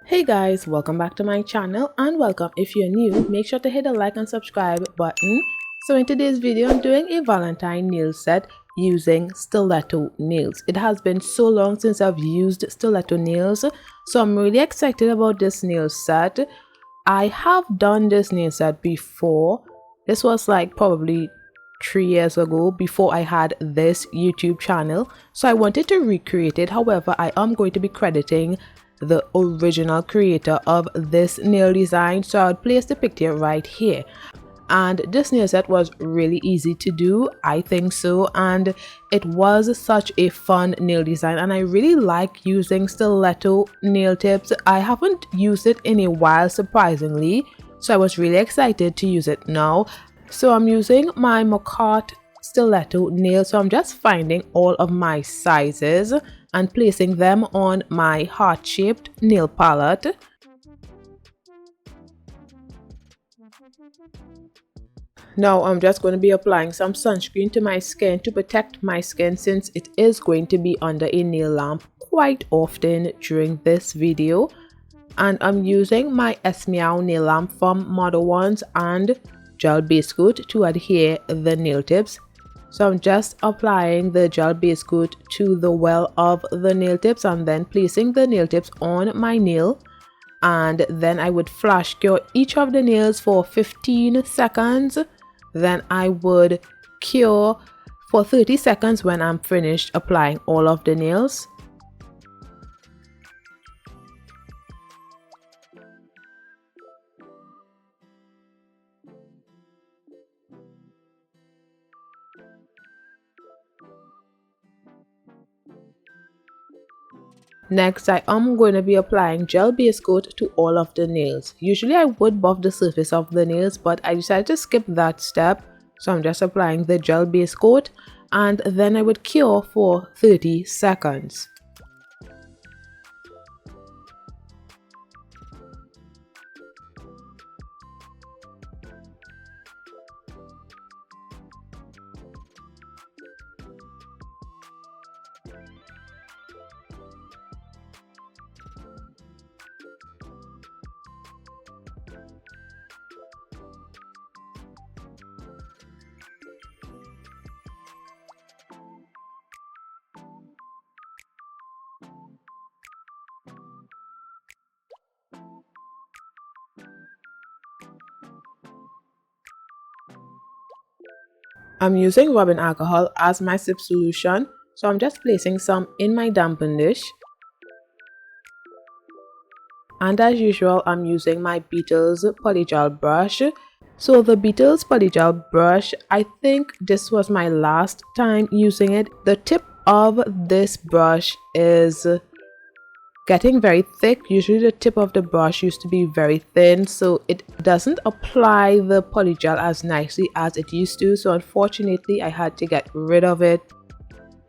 Hey guys, welcome back to my channel and welcome if you're new. Make sure to hit the like and subscribe button. So in today's video, I'm doing a Valentine nail set using stiletto nails. It has been so long since I've used stiletto nails, so I'm really excited about this nail set. I have done this nail set before. This was like probably 3 years ago, before I had this YouTube channel, so I wanted to recreate it. However, I am going to be crediting the original creator of this nail design, so I'll place the picture right here. And this nail set was really easy to do, I think so, and it was such a fun nail design, and I really like using stiletto nail tips. I haven't used it in a while, surprisingly, so I was really excited to use it now. So I'm using my Mocart stiletto nail, so I'm just finding all of my sizes and placing them on my heart-shaped nail palette. Now I'm just going to be applying some sunscreen to my skin to protect my skin, since it is going to be under a nail lamp quite often during this video. And I'm using my Meow nail lamp from Modelones and gel base coat to adhere the nail tips. So I'm just applying the gel base coat to the well of the nail tips and then placing the nail tips on my nail, and then I would flash cure each of the nails for 15 seconds. Then I would cure for 30 seconds when I'm finished applying all of the nails. Next, I am going to be applying gel base coat to all of the nails. Usually I would buff the surface of the nails, but I decided to skip that step. So I'm just applying the gel base coat and then I would cure for 30 seconds. I'm using rubbing alcohol as my sip solution, so I'm just placing some in my dampen dish. And as usual, I'm using my Beetles Poly Gel brush. So the Beetles Poly Gel brush, I think this was my last time using it. The tip of this brush is getting very thick. Usually the tip of the brush used to be very thin, so it doesn't apply the polygel as nicely as it used to, so unfortunately I had to get rid of it.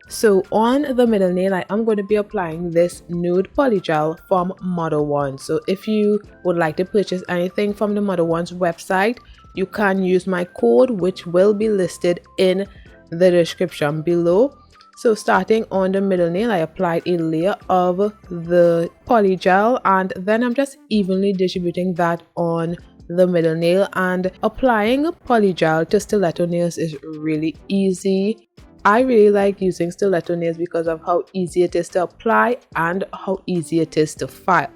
So on the middle nail, I am going to be applying this Nude polygel from Modelones. So if you would like to purchase anything from the Modelones website, you can use my code, which will be listed in the description below. So starting on the middle nail, I applied a layer of the polygel and then I'm just evenly distributing that on the middle nail. And applying polygel to stiletto nails is really easy. I really like using stiletto nails because of how easy it is to apply and how easy it is to file.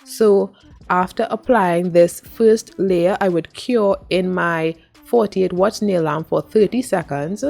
So after applying this first layer, I would cure in my 48-watt nail lamp for 30 seconds.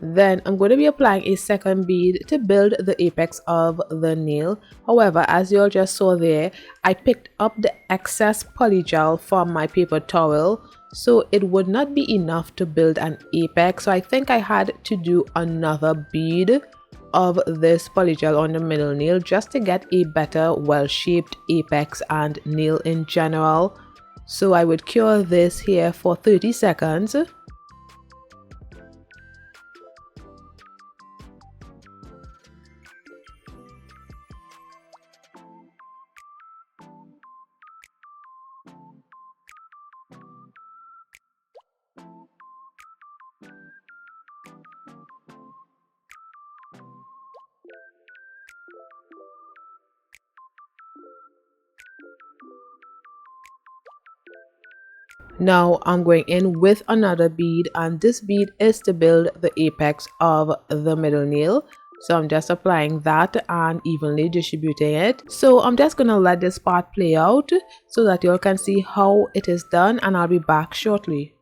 Then I'm going to be applying a second bead to build the apex of the nail. However, as you all just saw there, I picked up the excess polygel from my paper towel, so it would not be enough to build an apex. So I think I had to do another bead of this polygel on the middle nail just to get a better well-shaped apex and nail in general. So I would cure this here for 30 seconds. Now I'm going in with another bead, and this bead is to build the apex of the middle nail. So I'm just applying that and evenly distributing it. So I'm just gonna let this part play out so that you all can see how it is done, and I'll be back shortly.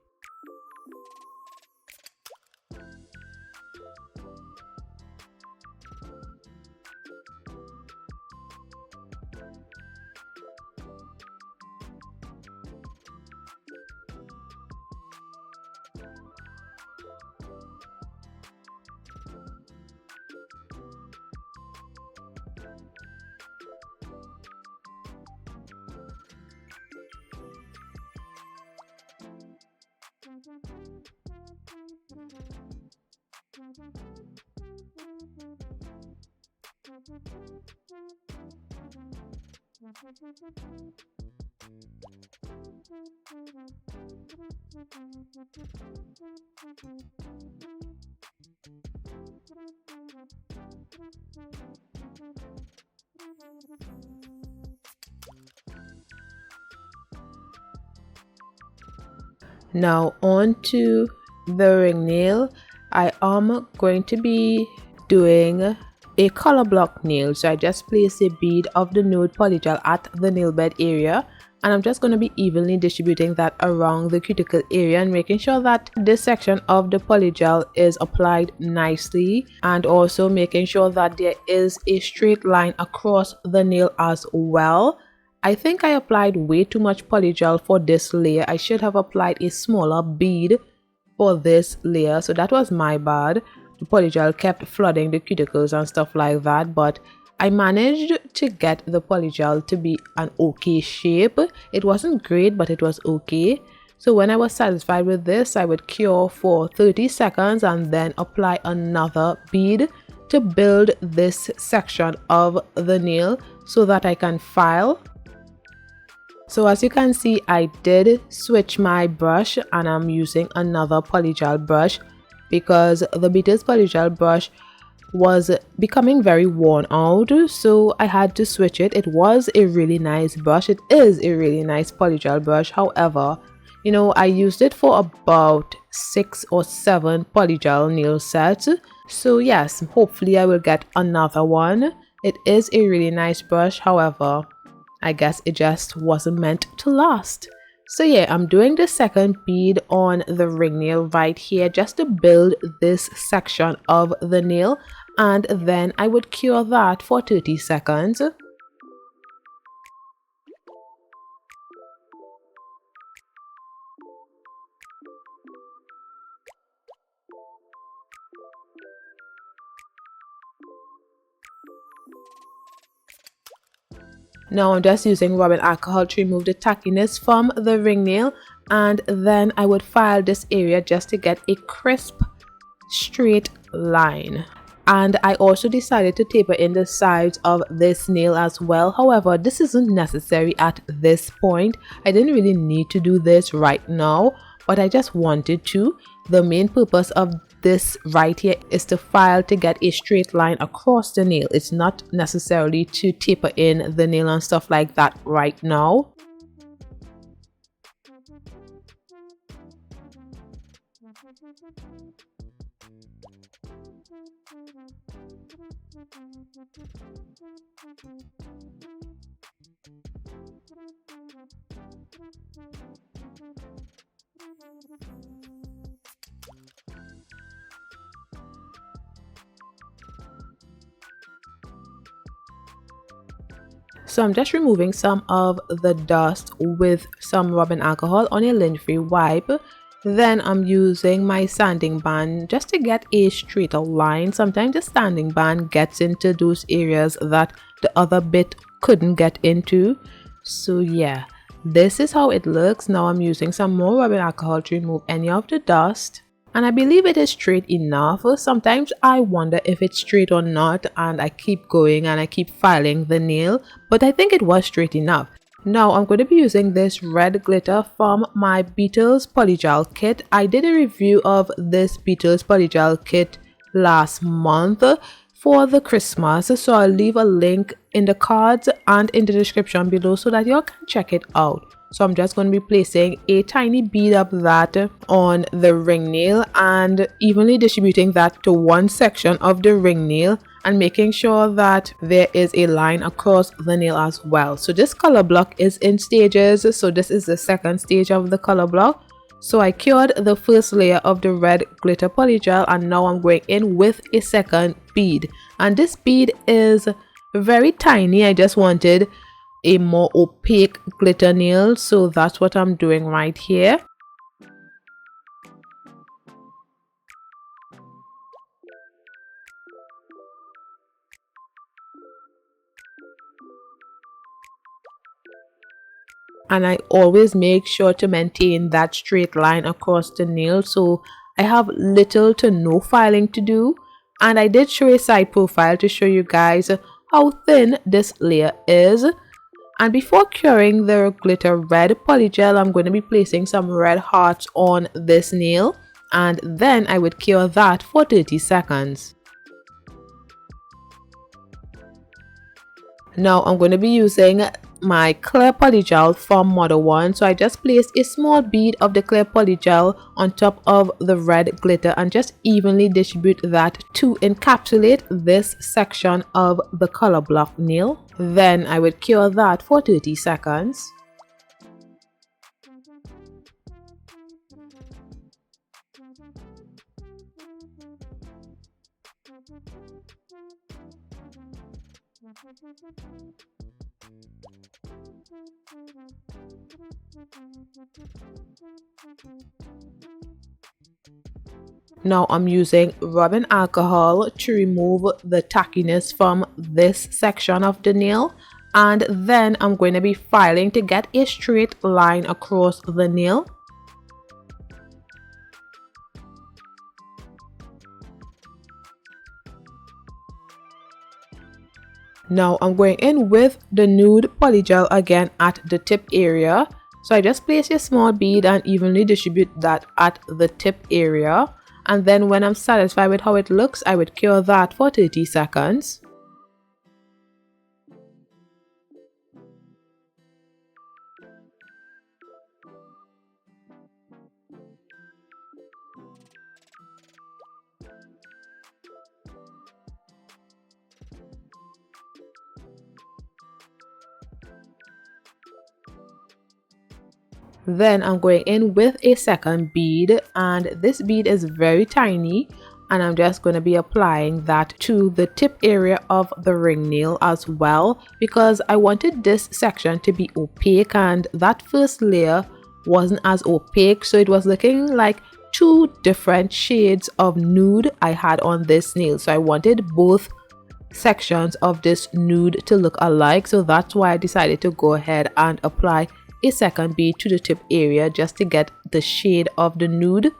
Now on to the ring nail. I am going to be doing a color block nail. So I just place a bead of the Nude Polygel at the nail bed area, and I'm just going to be evenly distributing that around the cuticle area and making sure that this section of the polygel is applied nicely, and also making sure that there is a straight line across the nail as well. I think I applied way too much polygel for this layer. I should have applied a smaller bead for this layer, so that was my bad. The polygel kept flooding the cuticles and stuff like that, but I managed to get the polygel to be an okay shape. It wasn't great, but it was okay. So when I was satisfied with this, I would cure for 30 seconds and then apply another bead to build this section of the nail so that I can file. So as you can see, I did switch my brush and I'm using another polygel brush because the Beetles Poly Gel brush was becoming very worn out, so I had to switch it. It was a really nice brush. It is a really nice polygel brush. However, you know, I used it for about 6 or 7 polygel nail sets. So yes, hopefully I will get another one. It is a really nice brush. However, I guess it just wasn't meant to last. So yeah, I'm doing the second bead on the ring nail right here just to build this section of the nail, and then I would cure that for 30 seconds. Now I'm just using rubbing alcohol to remove the tackiness from the ring nail, and then I would file this area just to get a crisp straight line. And I also decided to taper in the sides of this nail as well. However, this isn't necessary at this point. I didn't really need to do this right now, but I just wanted to. The main purpose of this right here is to file to get a straight line across the nail. It's not necessarily to taper in the nail and stuff like that right now. So I'm just removing some of the dust with some rubbing alcohol on a lint-free wipe. Then I'm using my sanding band just to get a straighter line. Sometimes the sanding band gets into those areas that the other bit couldn't get into. So yeah, this is how it looks. Now I'm using some more rubbing alcohol to remove any of the dust. And I believe it is straight enough. Sometimes I wonder if it's straight or not, and I keep going and I keep filing the nail, but I think it was straight enough. Now I'm going to be using this red glitter from my Beetles Poly Gel kit. I did a review of this Beetles Poly Gel kit last month for the Christmas, so I'll leave a link in the cards and in the description below so that you can check it out. So I'm just going to be placing a tiny bead of that on the ring nail and evenly distributing that to one section of the ring nail and making sure that there is a line across the nail as well. So this color block is in stages, so this is the second stage of the color block. So I cured the first layer of the red glitter polygel, and now I'm going in with a second bead, and this bead is very tiny. I just wanted a more opaque glitter nail, so that's what I'm doing right here. And I always make sure to maintain that straight line across the nail, so I have little to no filing to do. And I did show a side profile to show you guys how thin this layer is. And before curing the glitter red polygel, I'm going to be placing some red hearts on this nail, and then I would cure that for 30 seconds. Now I'm going to be using my clear polygel from Modelones, so I just placed a small bead of the clear polygel on top of the red glitter and just evenly distribute that to encapsulate this section of the color block nail. Then I would cure that for 30 seconds. Now I'm using rubbing alcohol to remove the tackiness from this section of the nail, and then I'm going to be filing to get a straight line across the nail. Now I'm going in with the Nude Polygel again at the tip area. So I just place a small bead and evenly distribute that at the tip area. And then when I'm satisfied with how it looks, I would cure that for 30 seconds. Then I'm going in with a second bead, and this bead is very tiny, and I'm just going to be applying that to the tip area of the ring nail as well, because I wanted this section to be opaque and that first layer wasn't as opaque, so it was looking like two different shades of nude I had on this nail. So I wanted both sections of this nude to look alike, so that's why I decided to go ahead and apply a second bead to the tip area just to get the shade of the nude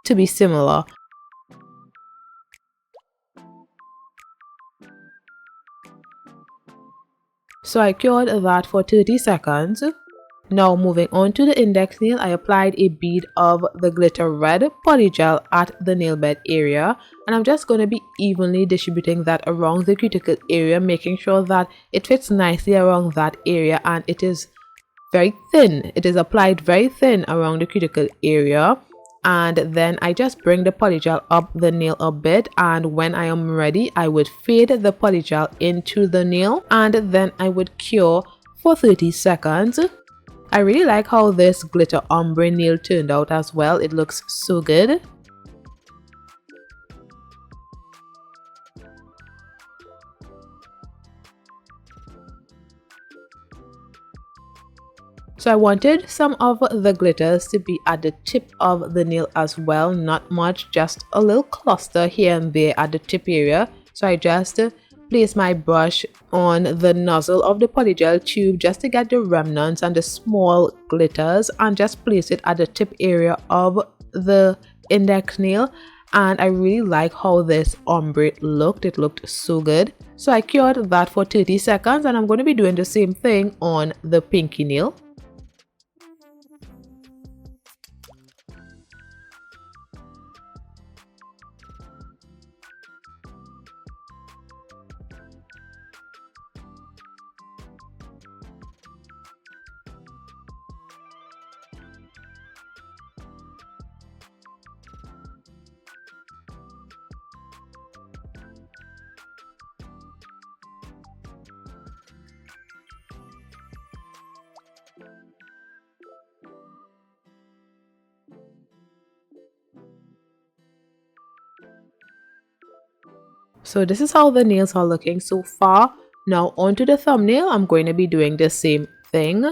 to be similar. So I cured that for 30 seconds. Now moving on to the index nail, I applied a bead of the glitter red polygel at the nail bed area, and I'm just going to be evenly distributing that around the cuticle area, making sure that it fits nicely around that area and it is very thin. It is applied very thin around the cuticle area, and then I just bring the polygel up the nail a bit, and when I am ready I would fade the polygel into the nail and then I would cure for 30 seconds. I really like how this glitter ombre nail turned out as well. It looks so good. So I wanted some of the glitters to be at the tip of the nail as well, not much, just a little cluster here and there at the tip area. So I just place my brush on the nozzle of the polygel tube just to get the remnants and the small glitters, and just place it at the tip area of the index nail. And I really like how this ombre looked. It looked so good. So I cured that for 30 seconds, and I'm going to be doing the same thing on the pinky nail. So this is how the nails are looking so far. Now onto the thumbnail, I'm going to be doing the same thing.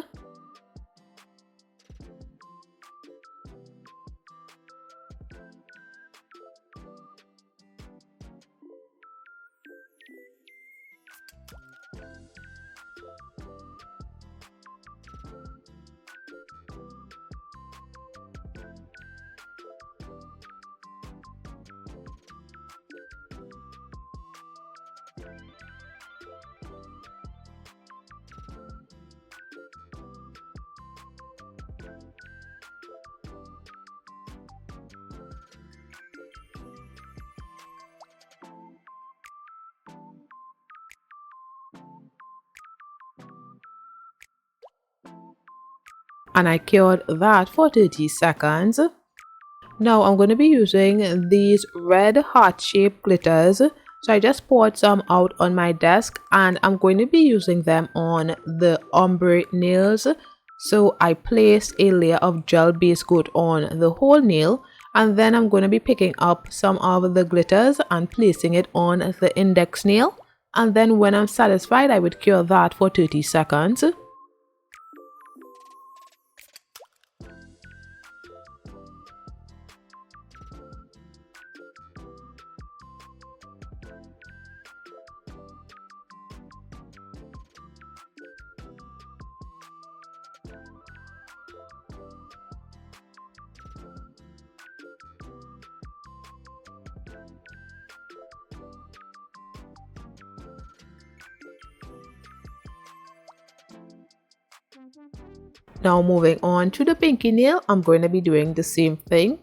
And I cured that for 30 seconds. Now I'm going to be using these red heart-shaped glitters. So I just poured some out on my desk, and I'm going to be using them on the ombre nails. So I placed a layer of gel base coat on the whole nail, and then I'm going to be picking up some of the glitters and placing it on the index nail. And then when I'm satisfied, I would cure that for 30 seconds. Now moving on to the pinky nail, I'm going to be doing the same thing.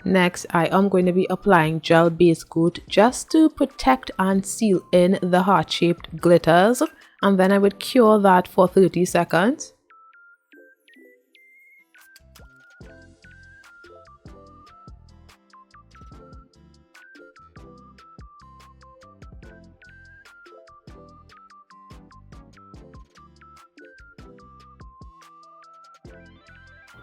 Next, I am going to be applying gel base coat just to protect and seal in the heart-shaped glitters, and then I would cure that for 30 seconds.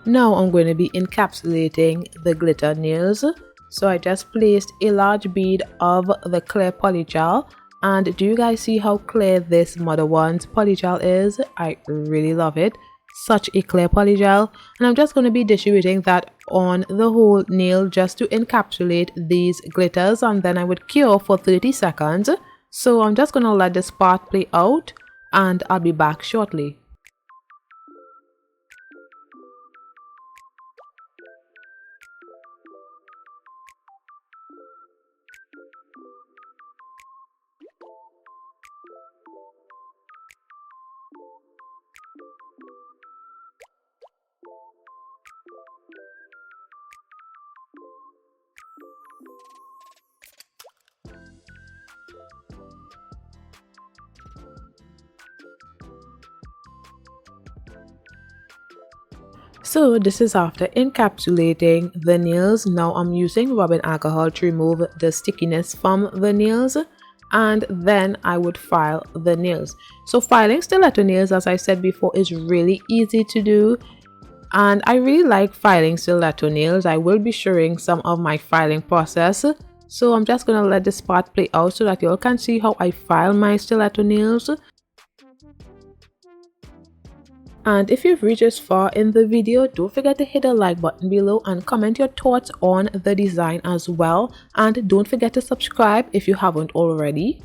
Now I'm going to be encapsulating the glitter nails. So I just placed a large bead of the clear polygel, and do you guys see how clear this Modelones polygel is? I really love it. Such a clear polygel, and I'm just going to be distributing that on the whole nail just to encapsulate these glitters, and then I would cure for 30 seconds. So I'm just going to let this part play out, and I'll be back shortly. So this is after encapsulating the nails. Now I'm using rubbing alcohol to remove the stickiness from the nails, and then I would file the nails. So filing stiletto nails, as I said before, is really easy to do, and I really like filing stiletto nails. I will be showing some of my filing process, so I'm just gonna let this part play out so that you all can see how I file my stiletto nails. And if you've reached this far in the video, don't forget to hit the like button below and comment your thoughts on the design as well. And don't forget to subscribe if you haven't already.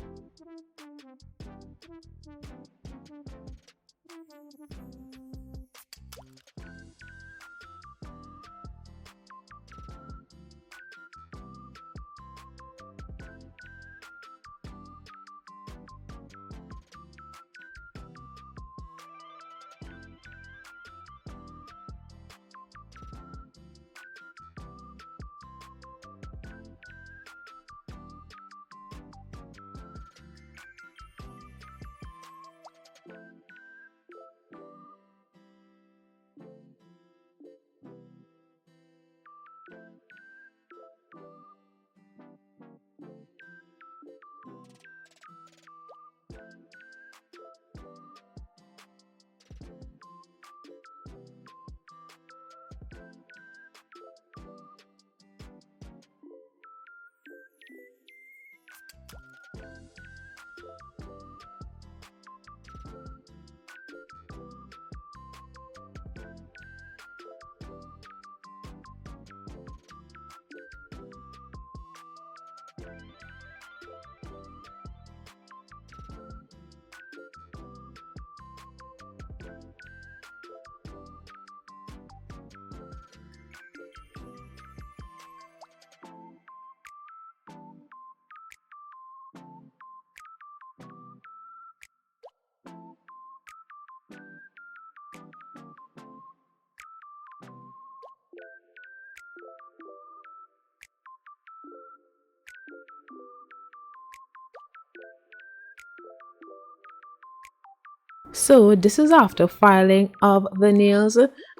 So this is after filing of the nails,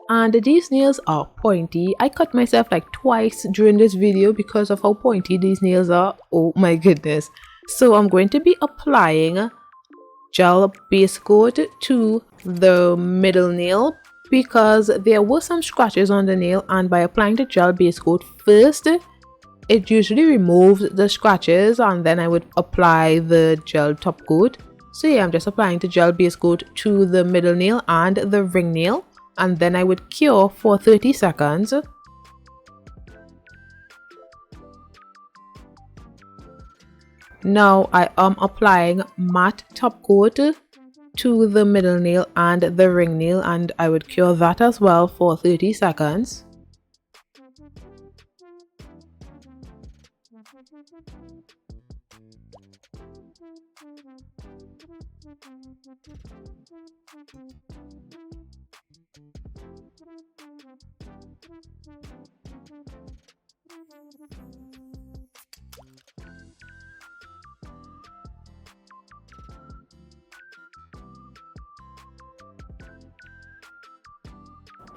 and these nails are pointy. I cut myself like twice during this video because of how pointy these nails are. Oh my goodness. So I'm going to be applying gel base coat to the middle nail because there were some scratches on the nail, and by applying the gel base coat first, it usually removes the scratches, and then I would apply the gel top coat. So yeah, I'm just applying the gel base coat to the middle nail and the ring nail, and then I would cure for 30 seconds. Now I am applying matte top coat to the middle nail and the ring nail, and I would cure that as well for 30 seconds.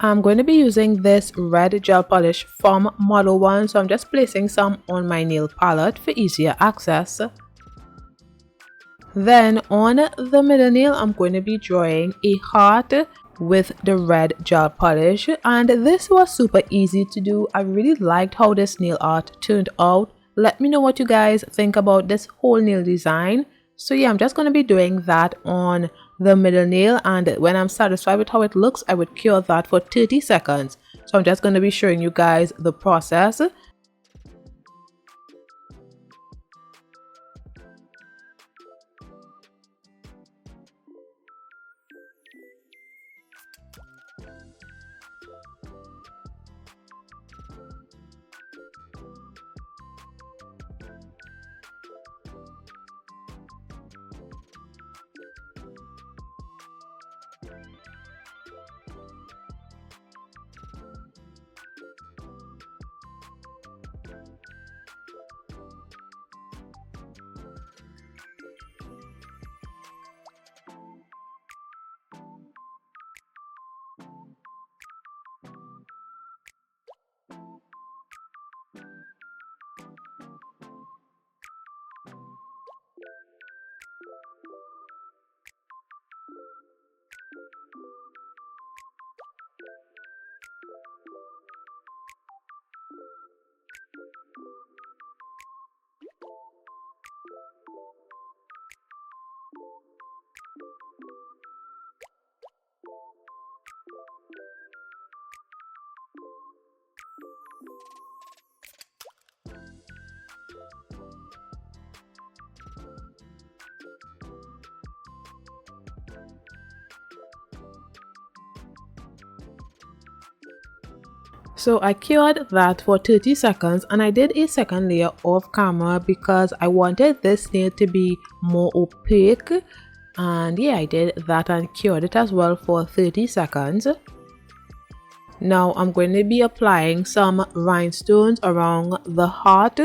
I'm going to be using this red gel polish from Modelones, so I'm just placing some on my nail palette for easier access. Then on the middle nail, I'm going to be drawing a heart with the red gel polish, and this was super easy to do. I really liked how this nail art turned out. Let me know what you guys think about this whole nail design. So yeah, I'm just going to be doing that on the middle nail, and when I'm satisfied with how it looks, I would cure that for 30 seconds. So I'm just going to be showing you guys the process. So I cured that for 30 seconds and I did a second layer off camera because I wanted this nail to be more opaque, and yeah, I did that and cured it as well for 30 seconds. Now I'm going to be applying some rhinestones around the heart.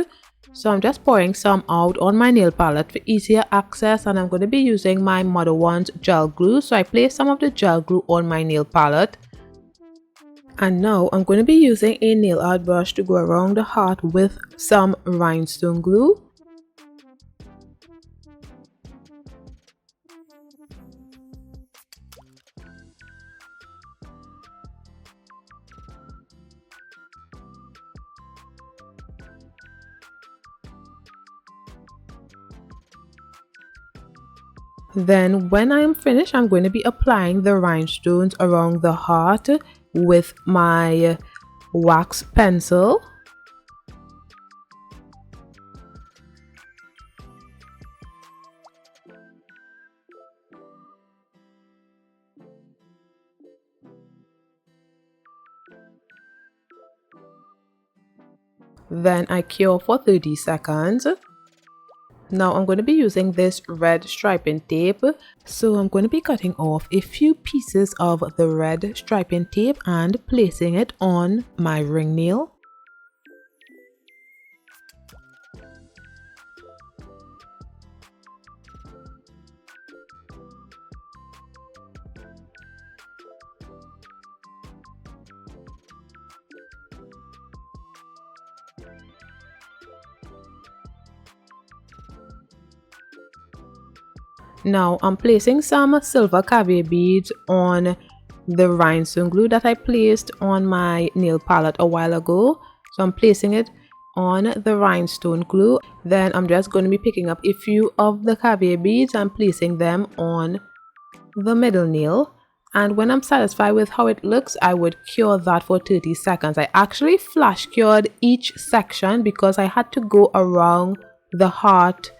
So I'm just pouring some out on my nail palette for easier access, and I'm going to be using my Modelones gel glue. So I placed some of the gel glue on my nail palette. And now I'm going to be using a nail art brush to go around the heart with some rhinestone glue. Then when I am finished, I'm going to be applying the rhinestones around the heart with my wax pencil. Then I cure for 30 seconds. Now I'm going to be using this red striping tape. So I'm going to be cutting off a few pieces of the red striping tape and placing it on my ring nail. Now I'm placing some silver caviar beads on the rhinestone glue that I placed on my nail palette a while ago. So I'm placing it on the rhinestone glue. Then I'm just going to be picking up a few of the caviar beads and placing them on the middle nail. And when I'm satisfied with how it looks, I would cure that for 30 seconds. I actually flash cured each section because I had to go around the heart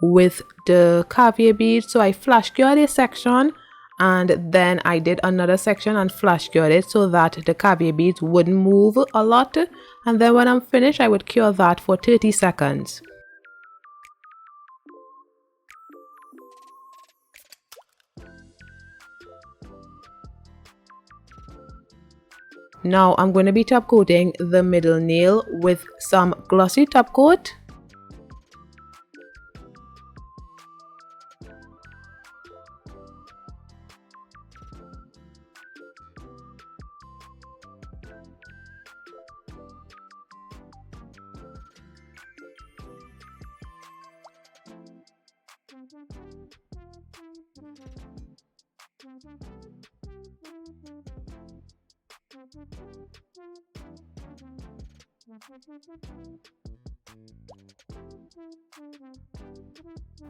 with the caviar beads. So I flash cured a section and then I did another section and flash cured it so that the caviar beads wouldn't move a lot. And then when I'm finished, I would cure that for 30 seconds. Now I'm going to be top coating the middle nail with some glossy top coat.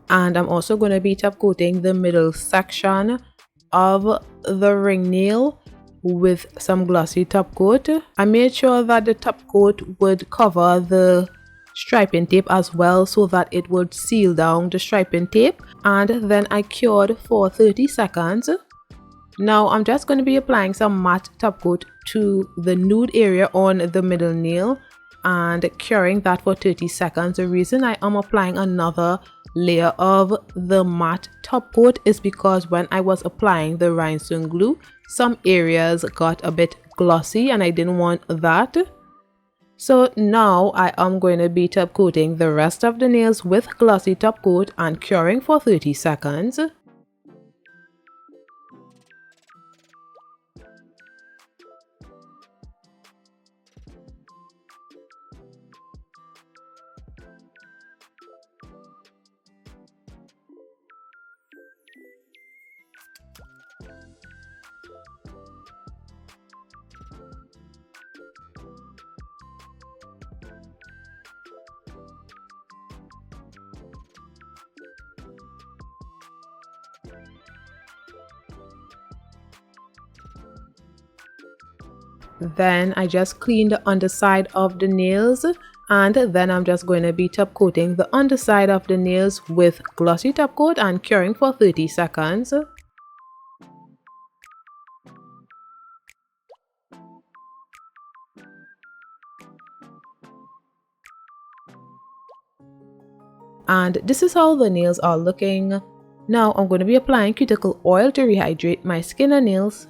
And I'm also going to be top coating the middle section of the ring nail with some glossy top coat. I made sure that the top coat would cover the striping tape as well so that it would seal down the striping tape, and then I cured for 30 seconds. Now I'm just going to be applying some matte top coat to the nude area on the middle nail and curing that for 30 seconds. The reason I am applying another layer of the matte top coat is because when I was applying the rhinestone glue, some areas got a bit glossy and I didn't want that. So now I am going to be top coating the rest of the nails with glossy top coat and curing for 30 seconds. Then I just clean the underside of the nails, and then I'm just going to be top coating the underside of the nails with glossy top coat and curing for 30 seconds. And this is how the nails are looking. Now I'm going to be applying cuticle oil to rehydrate my skin and nails.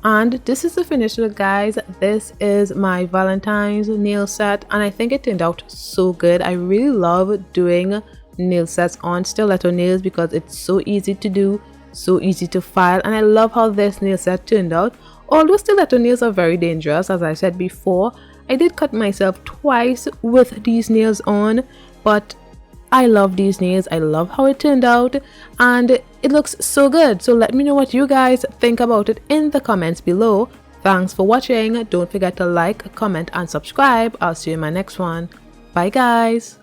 And this is the finished look, guys. This is my Valentine's nail set and I think it turned out so good. I really love doing nail sets on stiletto nails because it's so easy to do, so easy to file, and I love how this nail set turned out. Although stiletto nails are very dangerous, as I said before, I did cut myself twice with these nails on, but I love these nails. I love how it turned out and it looks so good. So let me know what you guys think about it in the comments below. Thanks for watching. Don't forget to like, comment and subscribe. I'll see you in my next one. Bye guys.